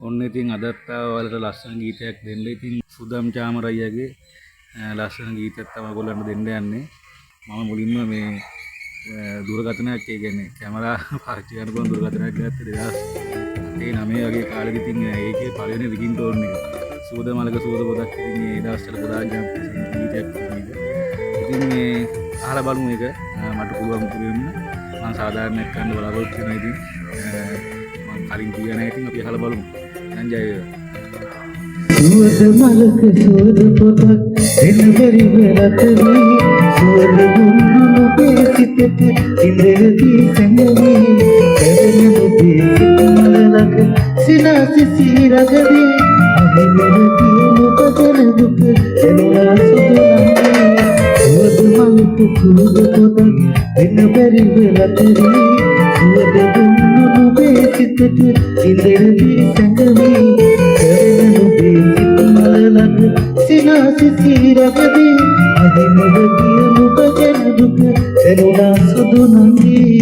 ඔන්න ඉතින් අදත් ඔයාලට ලස්සන ගීතයක් දෙන්න. ඉතින් සුදම් චාමර අයියාගේ ලස්සන ගීතයක් තමයි ඔයගොල්ලන්ට දෙන්න යන්නේ. මම මුලින්ම මේ දුරකථනයක් කියන්නේ කැමරා පාවිච්චි කරනකොට දුරකථනයක් ගත්තේ 2008 වගේ කාලෙක. ඉතින් ඒකේ පළවෙනි රිකින්ටෝන් එක සුවද මලක සුවද පොදක්. ඉතින් ඒ දවස්වල ගොඩාක් ගීතයක් තිබුණා. ඉතින් මේ අහලා බලමු එක මට පුළුවන් පුරුවෙන්න. මම සාධාරණයක් ගන්න බලාපොරොත්තු වෙනවා. ඉතින් මම කලින් කිව්වා නෑ. ඉතින් අපි අහලා බලමු. දැන් ජය වේවා. සුවද මලක සුවද පොතක් එන බැරි වෙලතේ සුවද දුන්නු පිසිතට ඉන්ද්‍රදී සංගමේ කරන ඔබේ සිත මලලක සිනාසිසි රගදී අදිමෙරදී ඔබදන දුක එනවා සුදුනන්නේ සුවද මලක සුවද පොතක් එන බැරි වෙලතේ සුවද දුන්නු පිසිතට ඉන්ද්‍රදී සංගමේ සිනාසිසි රගදී අදිමෙරදී ඔබදන දුක එනවා සුදුනන්නේ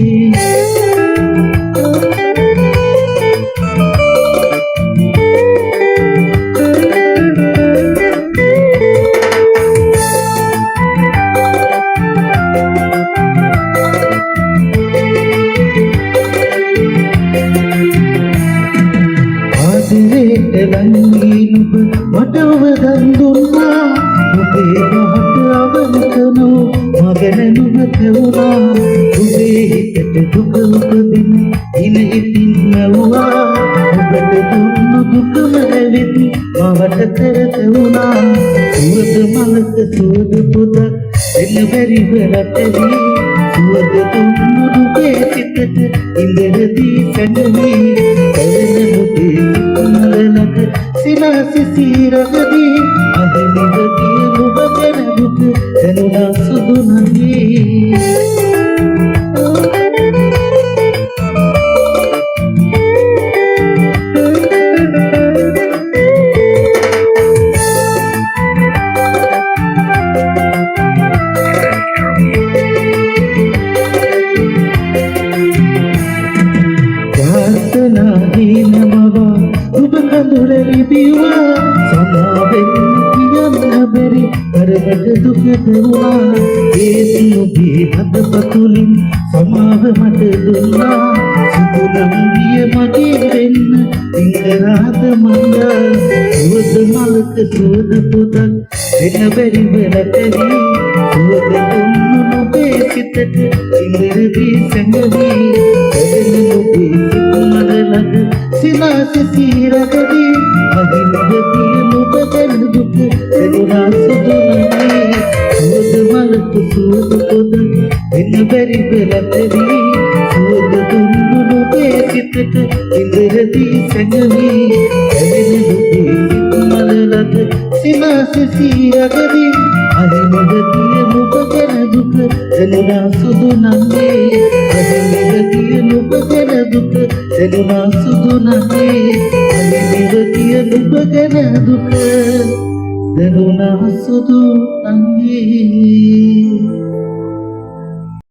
ලංගීනුබ මටව දන් දුන්නා ඔබේ මහත් අවනකනෝ මගන නුඹ තෙවුණා ඔබේ හිතට දුක උපදින ඉන ඉතින් නැවුවා ඔබට දුන්නු දුකම ඇවිති මවට කර තෙවුණා සුවද මලක සුවද පොතක් එන්න බැරි වෙලතදී සුවද දුන්නු දුකේ සිතට ඉන්දරදී සැඟවී කරන ඔබේ මලලක සිනාසිසි රගදී අදිමෙරදී ඔබදන දුක එනවා සුදුනන්නේ දුරලිබිවා සමාවෙන් කියන්න බැරි කරකට දුක දෙවුණා ඒත් ඔබේ හදපතුලින් සමාව මට දුන්නා සුදුනම් ගිය මගේ වෙන්න සිංහරාද මංගල් සුවද මලක සුවද පොතක් එන බැරි වෙලතදී සුවද දුන්නු ඔබේ සිතට ඉන්ද්‍රදී සැඟවී කරන ඔබේ සිත මලලක සිනාසිසි රගදී අදිමෙරදී ඔබදන දුක එනවා සුදුනන්නේ සුවද මලක සුවද පොතක් එන බැරි වෙලතදී සුවද දුන්නු ඔබේ සිතට ඉන්ද්‍රදී සැඟවී කරන ඔබේ සිත මලලක සිනාසිසි රගදී අදිමෙරදී ඔබදන දුක එනවා සුදුනන්නේ අදිමෙරදී ඔබදන දුක එනවා සුදුනන්නේ අදිමෙරදී ඔබදන දුක එනවා සුදුනන්නේ